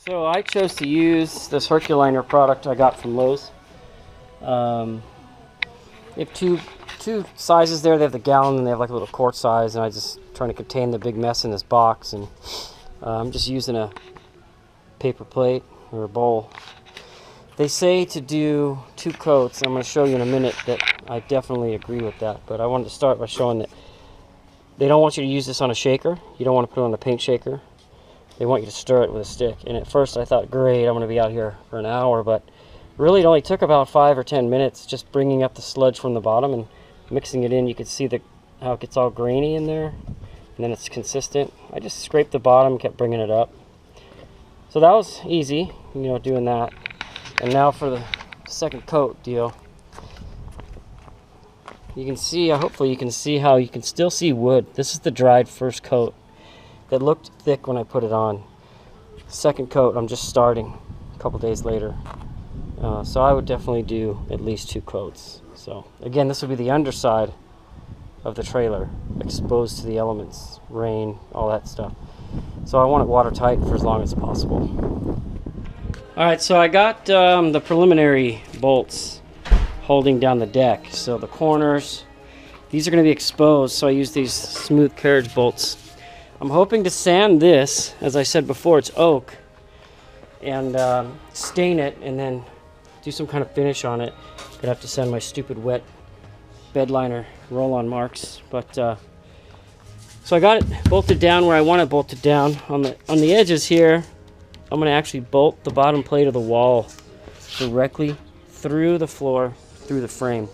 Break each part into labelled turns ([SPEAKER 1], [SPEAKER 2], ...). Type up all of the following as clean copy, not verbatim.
[SPEAKER 1] So I chose to use this Herculiner product I got from Lowe's. They have two sizes there. They have the gallon and they have like a little quart size, and I just trying to contain the big mess in this box, and I'm just using a paper plate or a bowl. They say to do 2 coats. I'm going to show you in a minute that I definitely agree with that, but I wanted to start by showing that they don't want you to use this on a shaker. You don't want to put it on a paint shaker. They want you to stir it with a stick. And at first I thought, great, I'm going to be out here for an hour, but really it only took about 5 or 10 minutes just bringing up the sludge from the bottom and mixing it in. You can see how it gets all grainy in there, and then it's consistent. I just scraped the bottom, kept bringing it up. So that was easy, doing that. And now for the second coat deal. You can see, hopefully you can see how you can still see wood. This is the dried first coat that looked thick when I put it on. Second coat, I'm just starting a couple days later. So I would definitely do at least 2 coats. So again, this would be the underside of the trailer, exposed to the elements, rain, all that stuff. So I want it watertight for as long as possible. Alright, so I got the preliminary bolts holding down the deck. So the corners, these are going to be exposed, so I use these smooth carriage bolts. I'm hoping to sand this, as I said before, it's oak, and stain it and then do some kind of finish on it. Gonna have to send my stupid wet bed liner roll-on marks, but so I got it bolted down where I want it bolted down. On the edges here, I'm going to actually bolt the bottom plate of the wall directly through the floor, through the frame.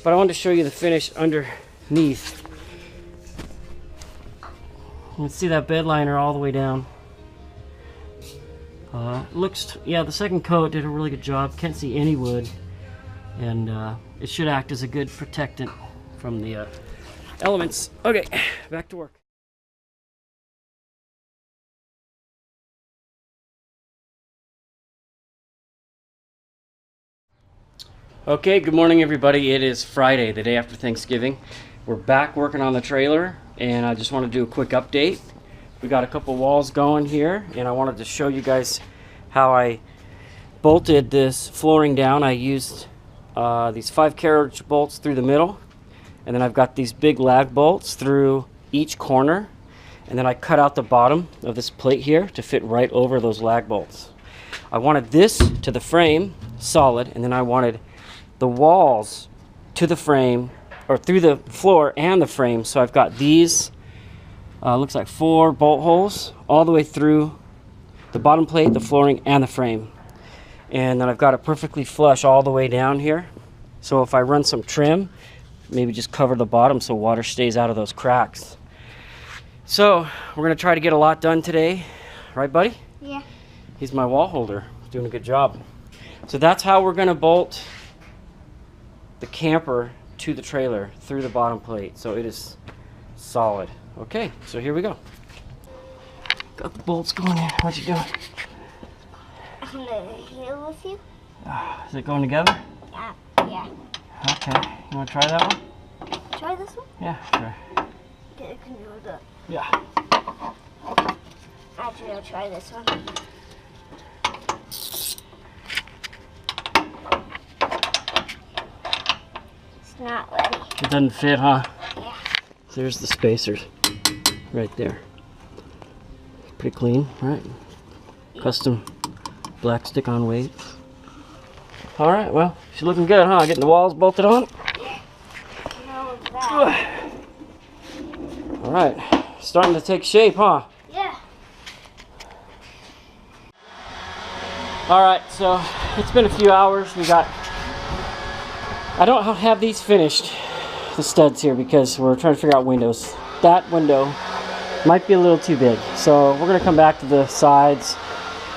[SPEAKER 1] But I wanted to show you the finish underneath. You can see that bed liner all the way down. The second coat did a really good job. Can't see any wood, and it should act as a good protectant from the elements. Okay, back to work. Okay, good morning everybody. It is Friday, the day after Thanksgiving. We're back working on the trailer, and I just want to do a quick update. We got a couple walls going here, and I wanted to show you guys how I bolted this flooring down. I used these 5 carriage bolts through the middle, and then I've got these big lag bolts through each corner, and then I cut out the bottom of this plate here to fit right over those lag bolts. I wanted this to the frame solid, and then I wanted the walls to the frame, or through the floor and the frame. So I've got these looks like 4 bolt holes all the way through the bottom plate, the flooring, and the frame. And then I've got it perfectly flush all the way down here. So if I run some trim, maybe just cover the bottom so water stays out of those cracks. So we're gonna try to get a lot done today, right buddy?
[SPEAKER 2] Yeah.
[SPEAKER 1] He's my wall holder, doing a good job. So that's how we're gonna bolt the camper to the trailer through the bottom plate, so it is solid. Okay, so here we go. Got the bolts going in. What you doing?
[SPEAKER 2] I'm gonna heal with you.
[SPEAKER 1] Is it going together?
[SPEAKER 2] Yeah.
[SPEAKER 1] Okay, you want to try that one?
[SPEAKER 2] Try this one?
[SPEAKER 1] Yeah, sure.
[SPEAKER 2] Okay, can you hold up?
[SPEAKER 1] Yeah.
[SPEAKER 2] Actually, I'll try this one. It's not ready.
[SPEAKER 1] It doesn't fit, huh?
[SPEAKER 2] Yeah.
[SPEAKER 1] There's the spacers right there. Pretty clean, right? Custom black stick-on weights. All right, well, she's looking good, huh? Getting the walls bolted on.
[SPEAKER 2] No, that.
[SPEAKER 1] All right, starting to take shape, huh?
[SPEAKER 2] Yeah.
[SPEAKER 1] All right, so it's been a few hours. I don't have these finished, the studs here, because we're trying to figure out windows. That window might be a little too big, so we're gonna come back to the sides.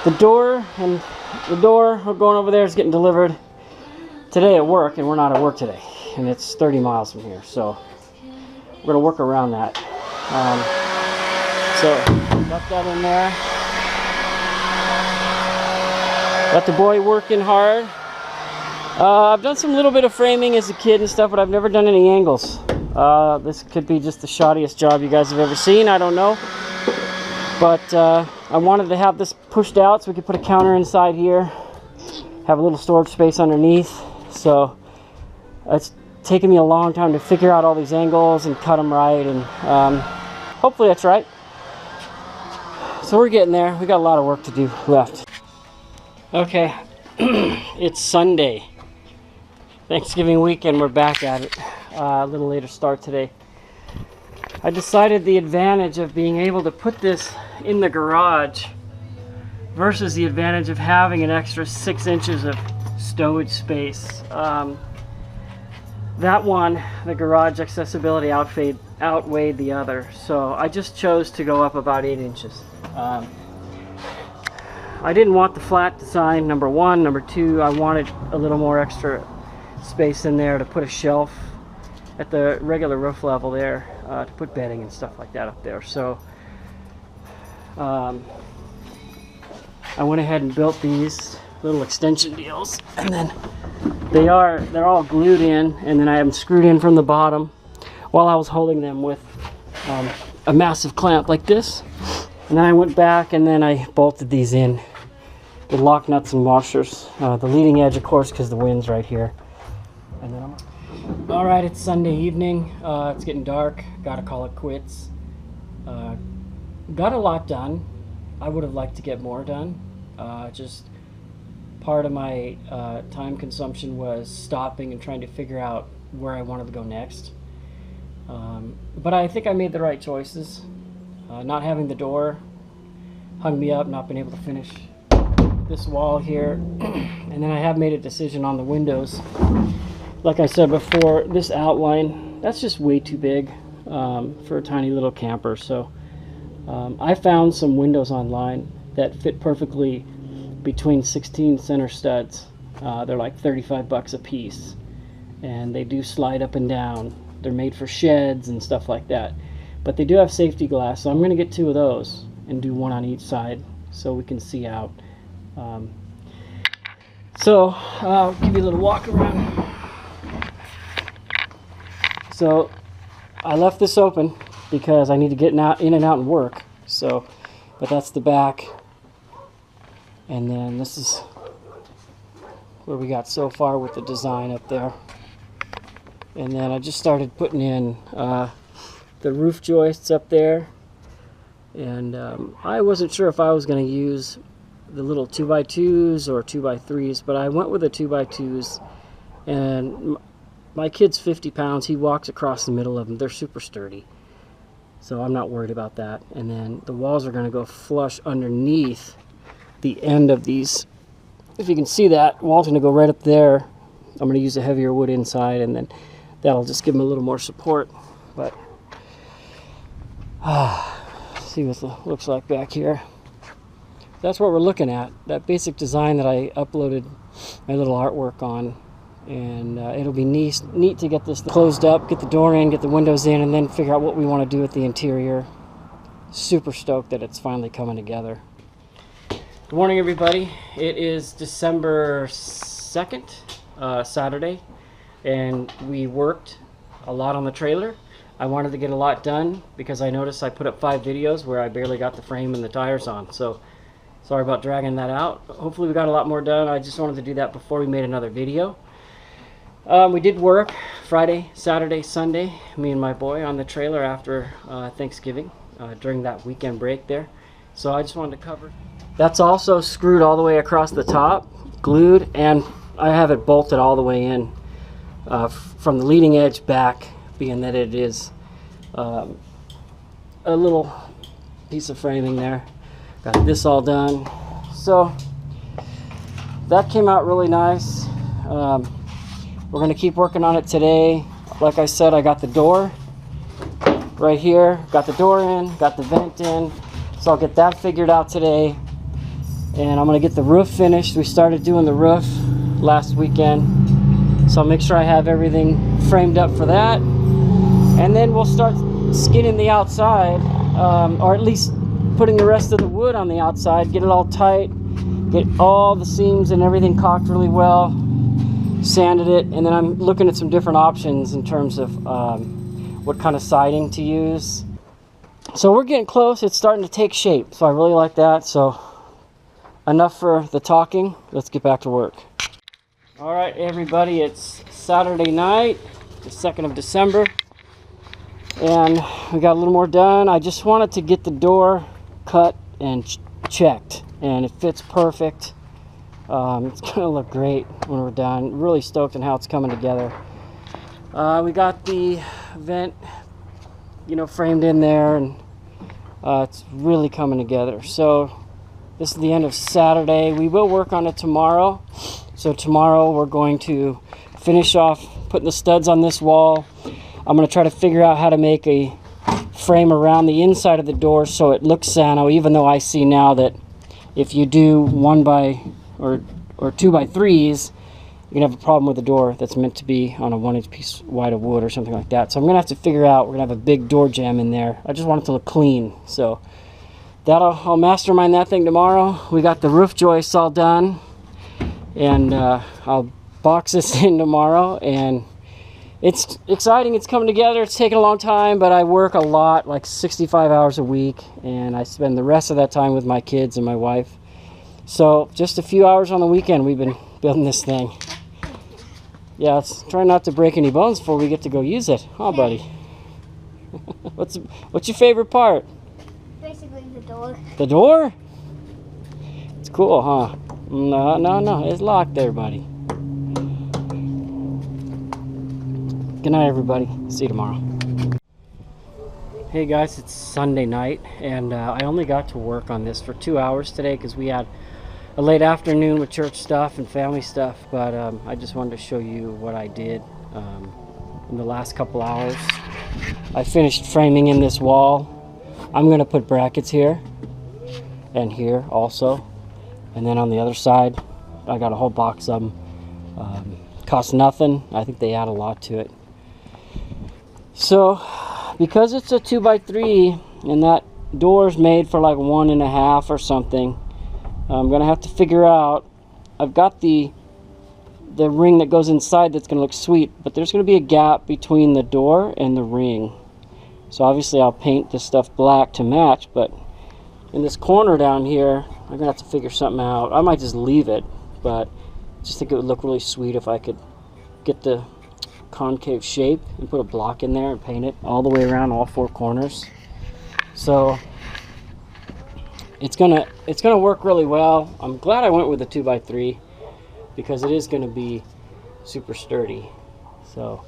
[SPEAKER 1] The door we're going over there is getting delivered today at work, and we're not at work today, and it's 30 miles from here, so we're gonna work around that. So got that in there. Got the boy working hard. I've done some little bit of framing as a kid and stuff, but I've never done any angles. This could be just the shoddiest job you guys have ever seen, I don't know. But I wanted to have this pushed out so we could put a counter inside here, have a little storage space underneath. So it's taken me a long time to figure out all these angles and cut them right, and hopefully that's right. So we're getting there. We got a lot of work to do left. Okay, it's Sunday, Thanksgiving weekend. We're back at it. A little later start today. I decided the advantage of being able to put this in the garage versus the advantage of having an extra 6 inches of stowage space. That one, the garage accessibility outweighed the other, so I just chose to go up about 8 inches. I didn't want the flat design, number one. Number two, I wanted a little more extra space in there to put a shelf at the regular roof level there, to put bedding and stuff like that up there. So I went ahead and built these little extension deals, and then they're all glued in, and then I have them screwed in from the bottom while I was holding them with a massive clamp like this. And then I went back and then I bolted these in with lock nuts and washers. The leading edge, of course, because the wind's right here. And then all right, it's Sunday evening. It's getting dark. Gotta call it quits. Got a lot done. I would have liked to get more done. Just part of my time consumption was stopping and trying to figure out where I wanted to go next. But I think I made the right choices. Not having the door hung me up, not being able to finish this wall here. And then I have made a decision on the windows. Like I said before, this outline, that's just way too big for a tiny little camper. So I found some windows online that fit perfectly between 16 center studs. They're like 35 bucks a piece, and they do slide up and down. They're made for sheds and stuff like that, but they do have safety glass, so I'm going to get 2 of those and do 1 on each side so we can see out. So I'll give you a little walk around. So I left this open because I need to get in and out and work. So, but that's the back. And then this is where we got so far with the design up there. And then I just started putting in the roof joists up there. And I wasn't sure if I was going to use the little 2x2s or 2x3s, but I went with the 2x2s. And my kid's 50 pounds. He walks across the middle of them. They're super sturdy, so I'm not worried about that. And then the walls are going to go flush underneath the end of these. If you can see that, wall's going to go right up there. I'm going to use a heavier wood inside, and then that'll just give them a little more support. But see what it looks like back here. That's what we're looking at, that basic design that I uploaded my little artwork on. And it'll be neat to get this closed up, get the door in, get the windows in, and then figure out what we want to do with the interior. Super stoked that it's finally coming together. Good morning, everybody. It is December 2nd, Saturday, and we worked a lot on the trailer. I wanted to get a lot done because I noticed I put up 5 videos where I barely got the frame and the tires on. So sorry about dragging that out. Hopefully we got a lot more done. I just wanted to do that before we made another video. We did work Friday, Saturday, Sunday, me and my boy, on the trailer after Thanksgiving, during that weekend break there. So I just wanted to cover. That's also screwed all the way across the top, glued, and I have it bolted all the way in from the leading edge back, being that it is a little piece of framing there. Got this all done. So that came out really nice. We're going to keep working on it today. Like I said, I got the door right here, got the door in, got the vent in, so I'll get that figured out today. And I'm going to get the roof finished. We started doing the roof last weekend, so I'll make sure I have everything framed up for that. And then we'll start skinning the outside, or at least putting the rest of the wood on the outside, get it all tight, get all the seams and everything caulked really well, sanded it, and then I'm looking at some different options in terms of what kind of siding to use. So we're getting close. It's starting to take shape. So I really like that. So enough for the talking. Let's get back to work. All right, everybody. It's Saturday night, the 2nd of December. And we got a little more done. I just wanted to get the door cut and checked. And it fits perfect. It's going to look great when we're done. Really stoked on how it's coming together. We got the vent, you know, framed in there, and it's really coming together. So this is the end of Saturday. We will work on it tomorrow. So tomorrow we're going to finish off putting the studs on this wall. I'm going to try to figure out how to make a frame around the inside of the door so it looks sano, even though I see now that if you do 1 by or 2 by 3s, you're gonna have a problem with the door that's meant to be on a 1-inch piece wide of wood or something like that. So I'm gonna have to figure out, we're gonna have a big door jamb in there. I just want it to look clean. So I'll mastermind that thing tomorrow. We got the roof joists all done, and I'll box this in tomorrow. And it's exciting. It's coming together. It's taking a long time, but I work a lot, like 65 hours a week, and I spend the rest of that time with my kids and my wife. So just a few hours on the weekend, we've been building this thing. Yeah, let's try not to break any bones before we get to go use it, huh, buddy? What's your favorite part?
[SPEAKER 2] Basically the door.
[SPEAKER 1] The door? It's cool, huh? No, it's locked there, buddy. Good night, everybody. See you tomorrow. Hey guys, it's Sunday night, and I only got to work on this for 2 hours today because we had a late afternoon with church stuff and family stuff, but I just wanted to show you what I did in the last couple hours. I finished framing in this wall. I'm going to put brackets here and here also, and then on the other side I got a whole box of them. Cost nothing. I think they add a lot to it. So because it's a 2 by 3 and that door's made for like 1.5 or something, I'm gonna have to figure out. I've got the ring that goes inside that's gonna look sweet, but there's gonna be a gap between the door and the ring. So obviously I'll paint this stuff black to match, but in this corner down here, I'm gonna have to figure something out. I might just leave it, but I just think it would look really sweet if I could get the concave shape and put a block in there and paint it all the way around all 4 corners. So it's gonna work really well. I'm glad I went with the 2 by 3 because it is gonna be super sturdy. So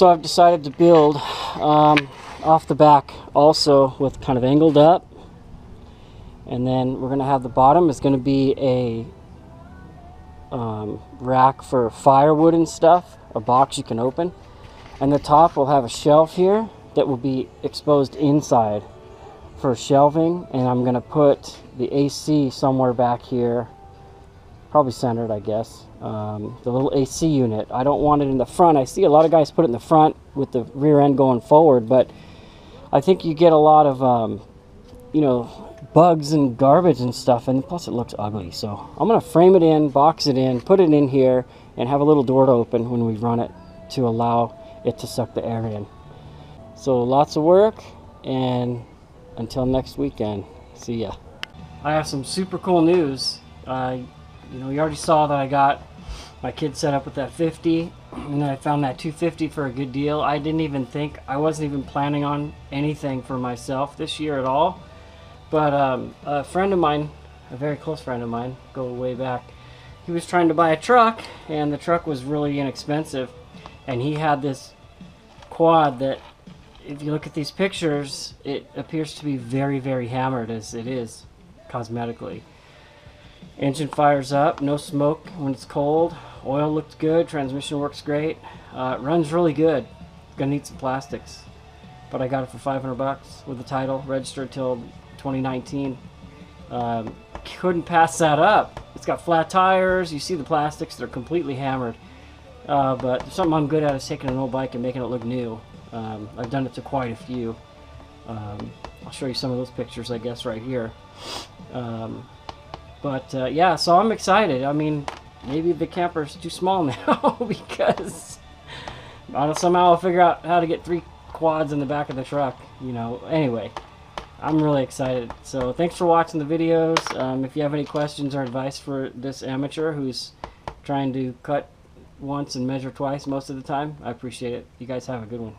[SPEAKER 1] I've decided to build off the back also with kind of angled up, and then we're gonna have the bottom is gonna be a rack for firewood and stuff, a box you can open, and the top will have a shelf here that will be exposed inside for shelving, and I'm gonna put the AC somewhere back here, probably centered, I guess. The little AC unit, I don't want it in the front. I see a lot of guys put it in the front with the rear end going forward, but I think you get a lot of you know, bugs and garbage and stuff, and plus it looks ugly. So I'm gonna frame it in, box it in, put it in here, and have a little door to open when we run it to allow it to suck the air in. So lots of work, and until next weekend, see ya. I have some super cool news. You know, you already saw that I got my kid set up with that 50, and then I found that 250 for a good deal. I wasn't even planning on anything for myself this year at all. But a friend of mine, a very close friend of mine, go way back, he was trying to buy a truck, and the truck was really inexpensive, and he had this quad that, if you look at these pictures, it appears to be very, very hammered as it is cosmetically. Engine fires up, no smoke when it's cold, oil looks good, transmission works great, it runs really good. Gonna need some plastics, but I got it for 500 bucks with the title, registered till 2019. Couldn't pass that up. It's got flat tires, you see the plastics, they're completely hammered. But something I'm good at is taking an old bike and making it look new. I've done it to quite a few. I'll show you some of those pictures, I guess, right here. Yeah, so I'm excited. I mean, maybe the camper's too small now because somehow I'll figure out how to get 3 quads in the back of the truck, you know. Anyway, I'm really excited. So thanks for watching the videos. If you have any questions or advice for this amateur who's trying to cut once and measure twice most of the time, I appreciate it. You guys have a good one.